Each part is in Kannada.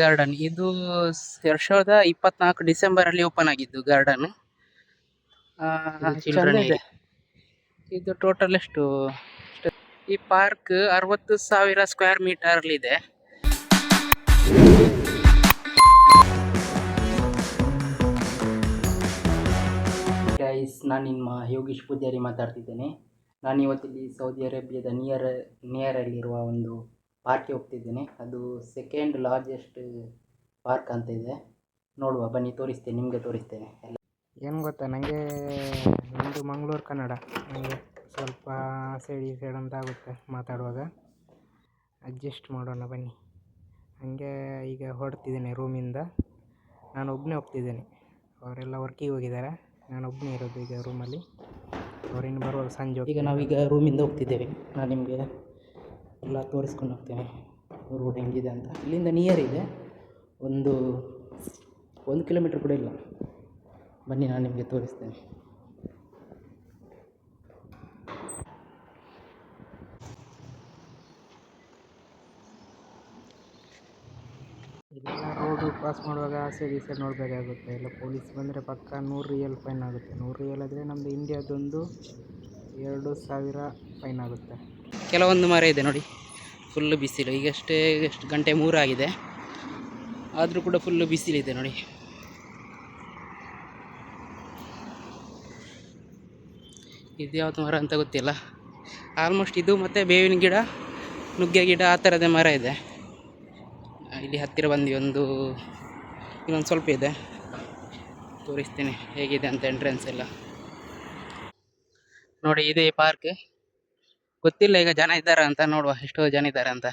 ಗಾರ್ಡನ್ ಇದು 2024 ಡಿಸೆಂಬರ್ ಅಲ್ಲಿ ಓಪನ್ ಆಗಿದ್ದು ಗಾರ್ಡನ್. ಚಂದ ಇದೆ. ಇದು ಟೋಟಲ್ ಎಷ್ಟು ಈ ಪಾರ್ಕ್ 60,000 ಸ್ಕ್ವೇರ್ ಮೀಟರ್ ಅಲ್ಲಿ ಇದೆ. ಗೈಸ್, ನಾನು ನಿಮ್ಮ ಯೋಗೀಶ್ ಪೂಜಾರಿ ಮಾತಾಡ್ತಿದ್ದೇನೆ. ನಾನು ಇವತ್ತಿಲ್ಲಿ ಸೌದಿ ಅರೇಬಿಯಾದ ನಿಯರಲ್ಲಿರುವ ಒಂದು ಪಾರ್ಕ್ಗೆ ಹೋಗ್ತಿದ್ದೇನೆ. ಅದು ಸೆಕೆಂಡ್ ಲಾರ್ಜೆಸ್ಟ್ ಪಾರ್ಕ್ ಅಂತ ಇದೆ. ನೋಡುವ ಬನ್ನಿ, ತೋರಿಸ್ತೇನೆ, ನಿಮಗೆ ತೋರಿಸ್ತೇನೆ. ಏನು ಗೊತ್ತಾ, ನನಗೆ ನಮ್ಮದು ಮಂಗಳೂರು ಕನ್ನಡ, ನನಗೆ ಸ್ವಲ್ಪ ಸೈಡ್ ಅಂತ ಆಗುತ್ತೆ ಮಾತಾಡುವಾಗ. ಅಡ್ಜಸ್ಟ್ ಮಾಡೋಣ ಬನ್ನಿ. ಹಾಗೆ ಈಗ ಹೊರಡ್ತಿದ್ದೇನೆ ರೂಮಿಂದ. ನಾನು ಒಬ್ಬನೇ ಹೋಗ್ತಿದ್ದೇನೆ, ಅವರೆಲ್ಲ ವರ್ಕಿಗೆ ಹೋಗಿದ್ದಾರೆ. ನಾನು ಒಬ್ಬನೇ ಇರೋದು ಈಗ ರೂಮಲ್ಲಿ. ಅವರಿನ್ನು ಬರುವಾಗ ಸಂಜೆ. ಈಗ ನಾವೀಗ ರೂಮಿಂದ ಹೋಗ್ತಿದ್ದೇವೆ. ನಾನು ನಿಮಗೆ ಎಲ್ಲ ತೋರಿಸ್ಕೊಂಡು ಹೋಗ್ತೇನೆ ರೋಡ್ ಹೆಂಗಿದೆ ಅಂತ. ಇಲ್ಲಿಂದ ನಿಯರ್ ಇದೆ, ಒಂದು 1 ಕಿಲೋಮೀಟ್ರ್ ಕೂಡ ಇಲ್ಲ. ಬನ್ನಿ, ನಾನು ನಿಮಗೆ ತೋರಿಸ್ತೇನೆ. ಇಲ್ಲೆಲ್ಲ ರೋಡು ಪಾಸ್ ಮಾಡುವಾಗ ಆ ಸೈಡ್ ಈ ಸೈಡ್ ನೋಡಬೇಕಾಗುತ್ತೆ. ಇಲ್ಲ ಪೊಲೀಸ್ ಬಂದರೆ ಪಕ್ಕ 100 ರಿಯಲ್ ಫೈನ್ ಆಗುತ್ತೆ. 100 ರಿಯಲ್ ಆದರೆ ನಮ್ಮದು ಇಂಡಿಯಾದೊಂದು 2,000 ಫೈನ್ ಆಗುತ್ತೆ. ಕೆಲವೊಂದು ಮರ ಇದೆ ನೋಡಿ, ಫುಲ್ಲು ಬಿಸಿಲು. ಈಗಷ್ಟೇ ಎಷ್ಟು ಗಂಟೆ 3 ಆಗಿದೆ, ಆದರೂ ಕೂಡ ಫುಲ್ಲು ಬಿಸಿಲಿದೆ ನೋಡಿ. ಇದು ಯಾವುದು ಮರ ಅಂತ ಗೊತ್ತಿಲ್ಲ. ಆಲ್ಮೋಸ್ಟ್ ಇದು ಮತ್ತು ಬೇವಿನ ಗಿಡ, ನುಗ್ಗೆ ಗಿಡ, ಆ ಥರದ ಮರ ಇದೆ. ಇಲ್ಲಿ ಹತ್ತಿರ ಬಂದು ಇನ್ನೊಂದು ಸ್ವಲ್ಪ ಇದೆ, ತೋರಿಸ್ತೀನಿ ಹೇಗಿದೆ ಅಂತ. ಎಂಟ್ರೆನ್ಸ್ ಎಲ್ಲ ನೋಡಿ. ಇದೇ ಪಾರ್ಕ್. ಗೊತ್ತಿಲ್ಲ ಈಗ ಜನ ಇದ್ದಾರೆ ಅಂತ, ನೋಡುವ ಎಷ್ಟೋ ಜನ ಇದ್ದಾರೆ ಅಂತ.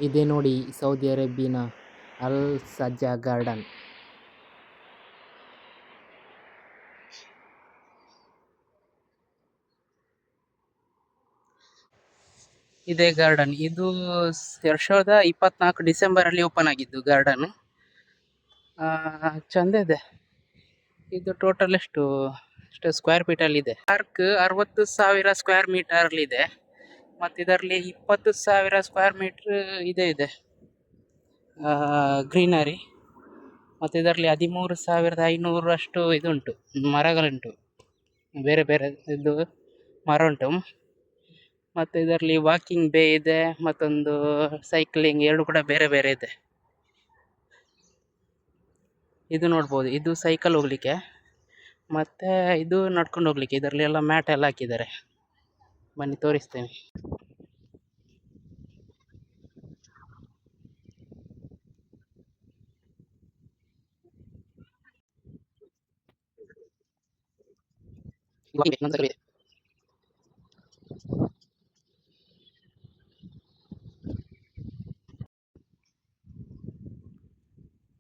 ಇದೇ ನೋಡಿ ಸೌದಿ ಅರೇಬಿಯಾನ ಅಲ್ ಸಜ್ಜಾ ಗಾರ್ಡನ್. ಇದೇ ಗಾರ್ಡನ್. ಇದು 2024 ಡಿಸೆಂಬರ್ ಅಲ್ಲಿ ಓಪನ್ ಆಗಿದ್ದು ಗಾರ್ಡನ್. ಚಂದ ಇದೆ. ಇದು ಟೋಟಲ್ ಎಷ್ಟು ಸ್ಕ್ವೇರ್ ಫೀಟ್ ಅಲ್ಲಿ ಇದೆ. ಪಾರ್ಕ್ 60,000 ಸ್ಕ್ವೇರ್ ಮೀಟರ್ ಅಲ್ಲಿ ಇದೆ. ಮತ್ತು ಇದರಲ್ಲಿ 20,000 ಸ್ಕ್ವೇರ್ ಮೀಟರ್ ಇದೆ ಗ್ರೀನರಿ. ಮತ್ತು ಇದರಲ್ಲಿ 13,500 ಅಷ್ಟು ಇದುಂಟು, ಮರಗಳುಂಟು, ಬೇರೆ ಬೇರೆ ಇದು ಮರ ಉಂಟು. ಮತ್ತು ಇದರಲ್ಲಿ ವಾಕಿಂಗ್ ಬೇ ಇದೆ, ಮತ್ತೊಂದು ಸೈಕ್ಲಿಂಗ್, ಎರಡು ಕೂಡ ಬೇರೆ ಬೇರೆ ಇದೆ. ಇದು ನೋಡ್ಬೋದು, ಇದು ಸೈಕಲ್ ಹೋಗ್ಲಿಕ್ಕೆ, ಮತ್ತು ಇದು ನಡ್ಕೊಂಡು ಹೋಗ್ಲಿಕ್ಕೆ. ಇದರಲ್ಲಿ ಎಲ್ಲ ಮ್ಯಾಟ್ ಎಲ್ಲ ಹಾಕಿದ್ದಾರೆ. ಬನ್ನಿ ತೋರಿಸ್ತೇನೆ.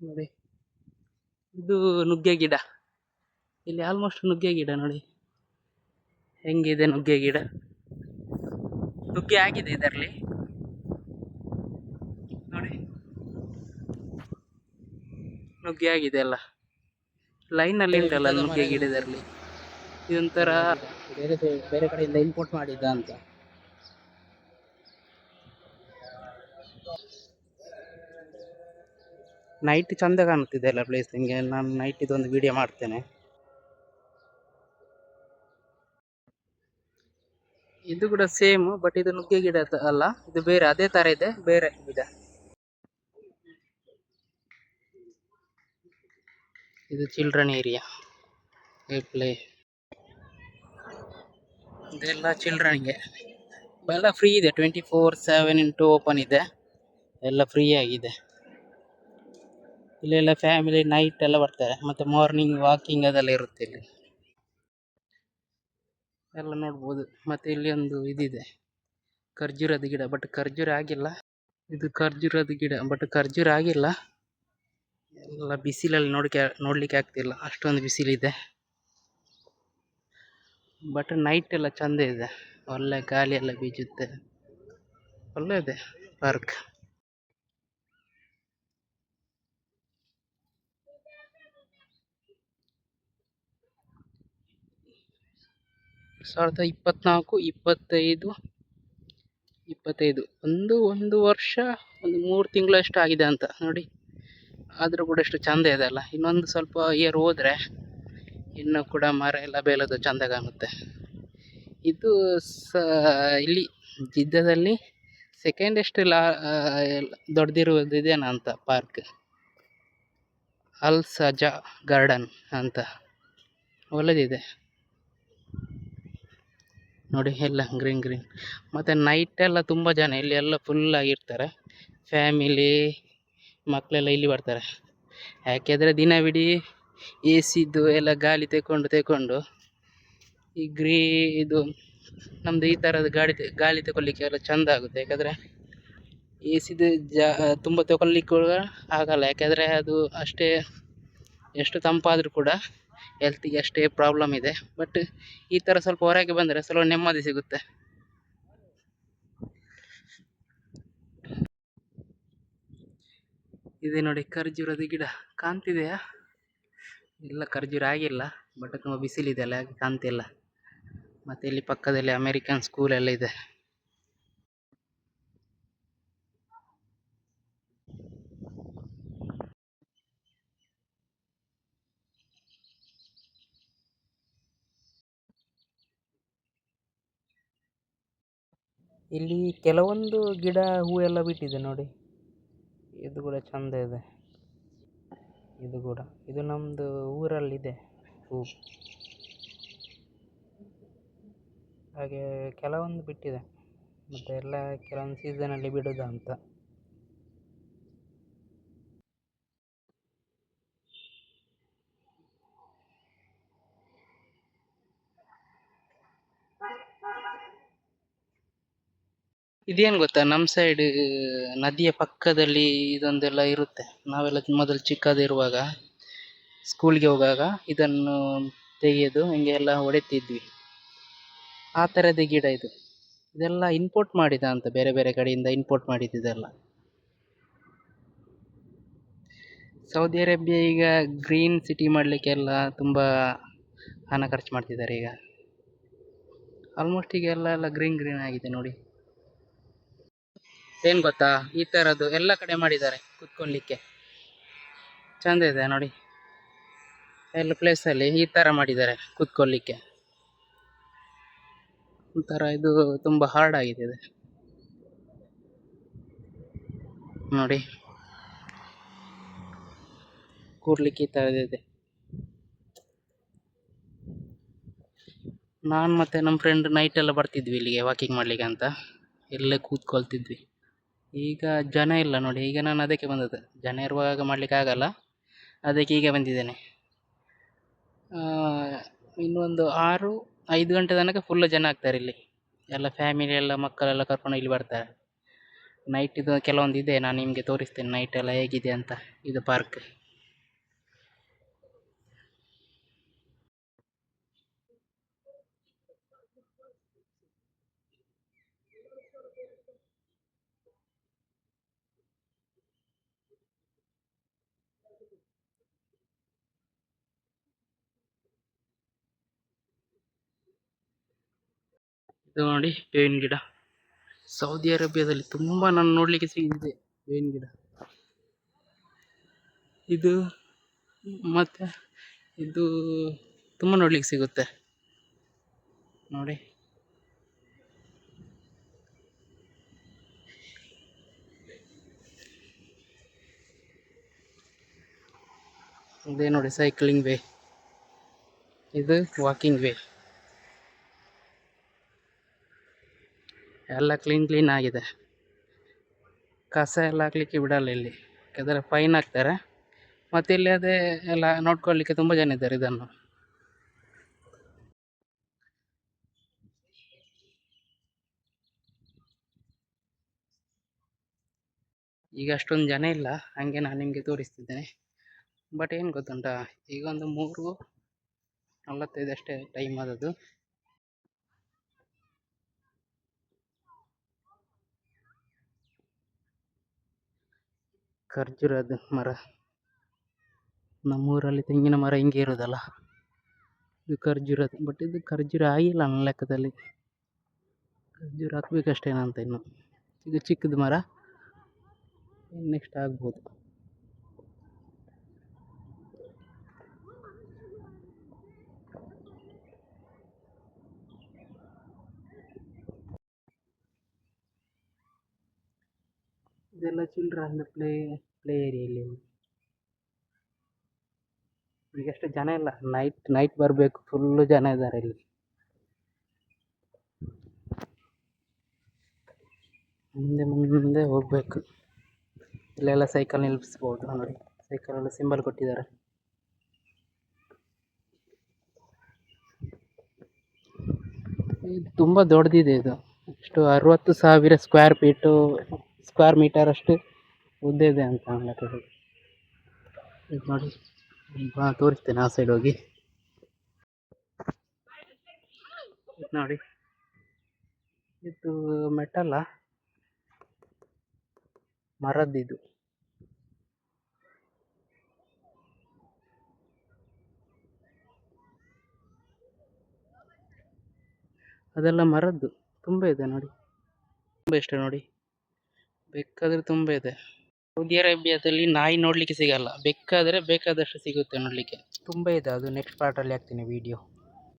ನೋಡಿ, ಇದು ನುಗ್ಗೆ ಗಿಡ. ಇಲ್ಲಿ ಆಲ್ಮೋಸ್ಟ್ ನುಗ್ಗೆ ಗಿಡ ನೋಡಿ ಹೆಂಗಿದೆ. ನುಗ್ಗೆ ಗಿಡ, ನುಗ್ಗೆ ಆಗಿದೆ ಇದರಲ್ಲಿ ನೋಡಿ, ನುಗ್ಗೆ ಆಗಿದೆ ಎಲ್ಲ ಲೈನಲ್ಲಿ ಉಂಟಲ್ಲ ನುಗ್ಗೆ ಗಿಡದಲ್ಲಿ. ಇದೊಂಥರ ಬೇರೆ ಕಡೆಯಿಂದ ಇಂಪೋರ್ಟ್ ಮಾಡಿದ್ದ ಅಂತ. ನೈಟ್ ಚಂದ ಕಾಣುತ್ತಿದೆ ಎಲ್ಲ ಪ್ಲೇಸ್. ನಿಮಗೆ ನಾನು ನೈಟ್ ಇದೊಂದು ವಿಡಿಯೋ ಮಾಡ್ತೇನೆ. ಇದು ಕೂಡ ಸೇಮ್, ಬಟ್ ಇದು ನುಗ್ಗೆ ಗಿಡ ಅಲ್ಲ, ಇದು ಬೇರೆ, ಅದೇ ತರ ಇದೆ, ಬೇರೆ ಗಿಡ. ಇದು ಚಿಲ್ಡ್ರನ್ ಏರಿಯಾ, ಪ್ಲೇ. ಇದೆಲ್ಲ ಚಿಲ್ಡ್ರನ್ಗೆ ಎಲ್ಲ ಫ್ರೀ ಇದೆ. 24/7 ಓಪನ್ ಇದೆ, ಎಲ್ಲ ಫ್ರೀ ಆಗಿದೆ. ಇಲ್ಲೆಲ್ಲ ಫ್ಯಾಮಿಲಿ ನೈಟ್ ಎಲ್ಲ ಬರ್ತಾರೆ, ಮತ್ತು ಮಾರ್ನಿಂಗ್ ವಾಕಿಂಗ್ ಅದೆಲ್ಲ ಇರುತ್ತೆ ಇಲ್ಲಿ ಎಲ್ಲ ನೋಡ್ಬೋದು. ಮತ್ತು ಇಲ್ಲಿ ಒಂದು ಇದಿದೆ, ಖರ್ಜೂರದ ಗಿಡ, ಬಟ್ ಖರ್ಜೂರ ಆಗಿಲ್ಲ. ಇದು ಖರ್ಜೂರದ ಗಿಡ, ಬಟ್ ಖರ್ಜೂರ ಆಗಿಲ್ಲ. ಎಲ್ಲ ಬಿಸಿಲಲ್ಲಿ ನೋಡ್ಲಿಕ್ಕೆ ಆಗ್ತಿಲ್ಲ, ಅಷ್ಟೊಂದು ಬಿಸಿಲಿದೆ. ಬಟ್ ನೈಟ್ ಎಲ್ಲ ಚಂದ ಇದೆ, ಒಳ್ಳೆ ಗಾಳಿ ಎಲ್ಲ ಬೀಜುತ್ತೆ, ಒಳ್ಳೆ ಇದೆ ಪಾರ್ಕ್. ಸಾವಿರದ 24-25 25 ಒಂದು ವರ್ಷ ಒಂದು 3 ತಿಂಗಳಷ್ಟು ಆಗಿದೆ ಅಂತ ನೋಡಿ. ಆದರೂ ಕೂಡ ಎಷ್ಟು ಚಂದ ಇದೆ ಅಲ್ಲ. ಇನ್ನೊಂದು ಸ್ವಲ್ಪ ಇಯರ್ ಹೋದರೆ ಇನ್ನು ಕೂಡ ಮರ ಎಲ್ಲ ಬೆಳೆದು ಚಂದ ಕಾಣುತ್ತೆ. ಇದು ಇಲ್ಲಿ ಜಿದ್ದದಲ್ಲಿ ಸೆಕೆಂಡ್ ಎಷ್ಟು ದೊಡ್ಡದಿರುವುದು ಇದೇನಾ ಅಂತ ಪಾರ್ಕ್, ಅಲ್ ಸಜಾ ಗಾರ್ಡನ್ ಅಂತ ಒಳ್ಳೆದಿದೆ ನೋಡಿ. ಎಲ್ಲ ಗ್ರೀನ್ ಗ್ರೀನ್. ಮತ್ತು ನೈಟೆಲ್ಲ ತುಂಬ ಜನ ಇಲ್ಲಿ ಎಲ್ಲ ಫುಲ್ ಆಗಿರ್ತಾರೆ. ಫ್ಯಾಮಿಲಿ ಮಕ್ಕಳೆಲ್ಲ ಇಲ್ಲಿ ಬರ್ತಾರೆ. ಯಾಕೆಂದರೆ ದಿನವಿಡೀ ಎ ಸಿದು ಎಲ್ಲ ಗಾಳಿ ತೆಕೊಂಡು ಈ ಇದು ನಮ್ಮದು ಈ ಥರದ ಗಾಳಿ ತಗೊಳ್ಳಿಕ್ಕೆ ಎಲ್ಲ ಚೆಂದ ಆಗುತ್ತೆ. ಯಾಕಂದರೆ ಎ ಸಿದು ತುಂಬ ತಗೊಳ್ಲಿಕ್ಕೆ ಕೂಡ ಆಗಲ್ಲ. ಯಾಕೆಂದರೆ ಅದು ಅಷ್ಟೇ ಎಷ್ಟು ತಂಪಾದರೂ ಕೂಡ ಹೆಲ್ತಿಗೆ ಅಷ್ಟೇ ಪ್ರಾಬ್ಲಮ್ ಇದೆ. ಬಟ್ ಈ ಥರ ಸ್ವಲ್ಪ ಹೊರಗೆ ಬಂದರೆ ಸ್ವಲ್ಪ ನೆಮ್ಮದಿ ಸಿಗುತ್ತೆ. ಇದೆ ನೋಡಿ ಖರ್ಜೂರದ ಗಿಡ ಕಾಣ್ತಿದೆಯಾ? ಇಲ್ಲ, ಖರ್ಜೂರ ಆಗಿಲ್ಲ, ಬಟ್ ತುಂಬ ಬಿಸಿಲಿದೆ ಅಲ್ಲ, ಹಾಗೆ ಕಾಣ್ತಿಲ್ಲ. ಮತ್ತು ಇಲ್ಲಿ ಪಕ್ಕದಲ್ಲಿ ಅಮೇರಿಕನ್ ಸ್ಕೂಲ್ ಎಲ್ಲ ಇದೆ. ಇಲ್ಲಿ ಕೆಲವೊಂದು ಗಿಡ ಹೂವೆಲ್ಲ ಬಿಟ್ಟಿದೆ ನೋಡಿ. ಇದು ಕೂಡ ಚಂದ ಇದೆ. ಇದು ಕೂಡ ಇದು ನಮ್ಮದು ಊರಲ್ಲಿದೆ ಹೂ. ಹಾಗೆ ಕೆಲವೊಂದು ಬಿಟ್ಟಿದೆ, ಮತ್ತು ಎಲ್ಲ ಕೆಲವೊಂದು ಸೀಸನಲ್ಲಿ ಬಿಡೋದು ಅಂತ. ಇದೇನು ಗೊತ್ತಾ, ನಮ್ಮ ಸೈಡ್ ನದಿಯ ಪಕ್ಕದಲ್ಲಿ ಇದೊಂದೆಲ್ಲ ಇರುತ್ತೆ. ನಾವೆಲ್ಲ ಮೊದಲು ಚಿಕ್ಕದಿರುವಾಗ ಸ್ಕೂಲ್ಗೆ ಹೋಗುವಾಗ ಇದನ್ನು ತೆಗೆದು ಹಿಂಗೆ ಎಲ್ಲ ಹೊಡಿತಿದ್ವಿ. ಆ ಥರದ ಗಿಡ ಇದು. ಇದೆಲ್ಲ ಇಂಪೋರ್ಟ್ ಮಾಡಿದ ಅಂತ, ಬೇರೆ ಬೇರೆ ಕಡೆಯಿಂದ ಇಂಪೋರ್ಟ್ ಮಾಡಿದ್ದೆಲ್ಲ. ಸೌದಿ ಅರೇಬಿಯಾ ಈಗ ಗ್ರೀನ್ ಸಿಟಿ ಮಾಡಲಿಕ್ಕೆಲ್ಲ ತುಂಬ ಹಣ ಖರ್ಚು ಮಾಡ್ತಿದ್ದಾರೆ. ಈಗ ಆಲ್ಮೋಸ್ಟ್ ಈಗ ಎಲ್ಲ ಗ್ರೀನ್ ಆಗಿದೆ ನೋಡಿ. ಏನು ಗೊತ್ತಾ, ಈ ಥರದ್ದು ಎಲ್ಲ ಕಡೆ ಮಾಡಿದ್ದಾರೆ ಕೂತ್ಕೊಳ್ಳಿಕ್ಕೆ. ಚಂದ ಇದೆ ನೋಡಿ. ಎಲ್ಲ ಪ್ಲೇಸಲ್ಲಿ ಈ ಥರ ಮಾಡಿದ್ದಾರೆ ಕೂತ್ಕೊಳ್ಳಿಕ್ಕೆ. ಒಂಥರ ಇದು ತುಂಬ ಹಾರ್ಡ್ ಆಗಿದೆ ಇದು ನೋಡಿ. ಕೂರ್ಲಿಕ್ಕೆ ಈ ಥರದಿದೆ. ನಾನು ಮತ್ತು ನಮ್ಮ ಫ್ರೆಂಡ್ ನೈಟೆಲ್ಲ ಬರ್ತಿದ್ವಿ ಇಲ್ಲಿಗೆ ವಾಕಿಂಗ್ ಮಾಡಲಿಕ್ಕೆ ಅಂತ. ಇಲ್ಲೇ ಕೂತ್ಕೊಳ್ತಿದ್ವಿ. ಈಗ ಜನ ಇಲ್ಲ ನೋಡಿ. ಈಗ ನಾನು ಅದಕ್ಕೆ ಬಂದದ್ದು. ಜನ ಇರುವಾಗ ಮಾಡಲಿಕ್ಕೆ ಆಗಲ್ಲ, ಅದಕ್ಕೆ ಈಗ ಬಂದಿದ್ದೇನೆ. ಇನ್ನೊಂದು 6-5 ಗಂಟೆ ತನಕ ಫುಲ್ ಜನ ಆಗ್ತಾರೆ ಇಲ್ಲಿ. ಎಲ್ಲ ಫ್ಯಾಮಿಲಿ ಎಲ್ಲ ಮಕ್ಕಳೆಲ್ಲ ಕರ್ಕೊಂಡು ಇಲ್ಲಿ ಬರ್ತಾರೆ. ನೈಟ್ ಇದು ಕೆಲವೊಂದು ಇದೆ, ನಾನು ನಿಮಗೆ ತೋರಿಸ್ತೇನೆ ನೈಟೆಲ್ಲ ಹೇಗಿದೆ ಅಂತ. ಇದು ಪಾರ್ಕ್. ಇದು ನೋಡಿ ಬೇವಿನ ಗಿಡ. ಸೌದಿ ಅರೇಬಿಯಾದಲ್ಲಿ ತುಂಬ ನಾನು ನೋಡಲಿಕ್ಕೆ ಸಿಗಿದೆ ಬೇವಿನ ಗಿಡ. ಇದು ಮತ್ತು ಇದು ತುಂಬ ನೋಡ್ಲಿಕ್ಕೆ ಸಿಗುತ್ತೆ ನೋಡಿ. ಇದೇ ನೋಡಿ ಸೈಕ್ಲಿಂಗ್ ವೇ, ಇದು ವಾಕಿಂಗ್ ವೇ. ಎಲ್ಲ ಕ್ಲೀನ್ ಆಗಿದೆ. ಕಸ ಎಲ್ಲ ಹಾಕ್ಲಿಕ್ಕೆ ಬಿಡಲ್ಲ ಇಲ್ಲಿ, ಯಾಕಂದರೆ ಫೈನ್ ಹಾಕ್ತಾರೆ. ಮತ್ತು ಇಲ್ಲಿ ಅದೇ ಎಲ್ಲ ನೋಡ್ಕೊಳ್ಳಿಕ್ಕೆ ತುಂಬ ಜನ ಇದ್ದಾರೆ ಇದನ್ನು. ಈಗ ಅಷ್ಟೊಂದು ಜನ ಇಲ್ಲ, ಹಾಗೆ ನಾನು ನಿಮಗೆ ತೋರಿಸ್ತಿದ್ದೇನೆ. ಬಟ್ ಏನು ಗೊತ್ತುಂಟಾ, ಈಗ ಒಂದು 3:45 ಅಷ್ಟೇ ಟೈಮ್ ಆದದ್ದು. ಖರ್ಜೂರದ ಮರ, ನಮ್ಮೂರಲ್ಲಿ ತೆಂಗಿನ ಮರ ಹಿಂಗೆ ಇರೋದಲ್ಲ, ಇದು ಖರ್ಜೂರದ. ಬಟ್ ಇದು ಖರ್ಜೂರ ಆಗಿಲ್ಲ ನನ್ನ ಲೆಕ್ಕದಲ್ಲಿ. ಖರ್ಜೂರ ಹಾಕ್ಬೇಕಷ್ಟೇನಂತ ಇನ್ನು. ಇದು ಚಿಕ್ಕದು ಮರ, ನೆಕ್ಸ್ಟ್ ಆಗ್ಬೋದು. ಇದೆಲ್ಲ ಚಿಲ್ಡ್ರನ್ ಪ್ಲೇ ಏರಿಯಲ್ಲಿ. ಈಗ ಅಷ್ಟು ಜನ ಇಲ್ಲ, ನೈಟ್ ಬರಬೇಕು, ಫುಲ್ಲು ಜನ ಇದ್ದಾರೆ ಇಲ್ಲಿ. ಮುಂದೆ ಹೋಗ್ಬೇಕು. ಇಲ್ಲೆಲ್ಲ ಸೈಕಲ್ ನಿಲ್ಲಿಸ್ಬೋದು ನೋಡಿ, ಸೈಕಲ್ ಎಲ್ಲ ಸಿಂಬಲ್ ಕೊಟ್ಟಿದ್ದಾರೆ. ಇದು ತುಂಬ ದೊಡ್ಡದಿದೆ. ಇದು ಎಷ್ಟು 60,000 ಸ್ಕ್ವೇರ್ ಮೀಟರ್ ಅಷ್ಟು ಉದ್ದ ಇದೆ ಅಂತ ಲೆಕ್ಕ. ಇದು ನೋಡಿ, ತೋರಿಸ್ತೇನೆ ಆ ಸೈಡ್ ಹೋಗಿ. ಇದು ನೋಡಿ, ಇದು ಮೆಟಲ್ಲ, ಮರದ್ದಿದು. ಅದೆಲ್ಲ ಮರದ್ದು ತುಂಬ ಇದೆ ನೋಡಿ, ತುಂಬ ಇಷ್ಟ ನೋಡಿ. ಬೇಕಾದ್ರೆ ತುಂಬ ಇದೆ. ಸೌದಿ ಅರೇಬಿಯಾದಲ್ಲಿ ನಾಯಿ ನೋಡಲಿಕ್ಕೆ ಸಿಗಲ್ಲ, ಬೇಕಾದರೆ ಬೇಕಾದಷ್ಟು ಸಿಗುತ್ತೆ ನೋಡಲಿಕ್ಕೆ. ತುಂಬ ಇದೆ, ಅದು ನೆಕ್ಸ್ಟ್ ಪಾರ್ಟಲ್ಲಿ ಹಾಕ್ತೀನಿ ವಿಡಿಯೋ.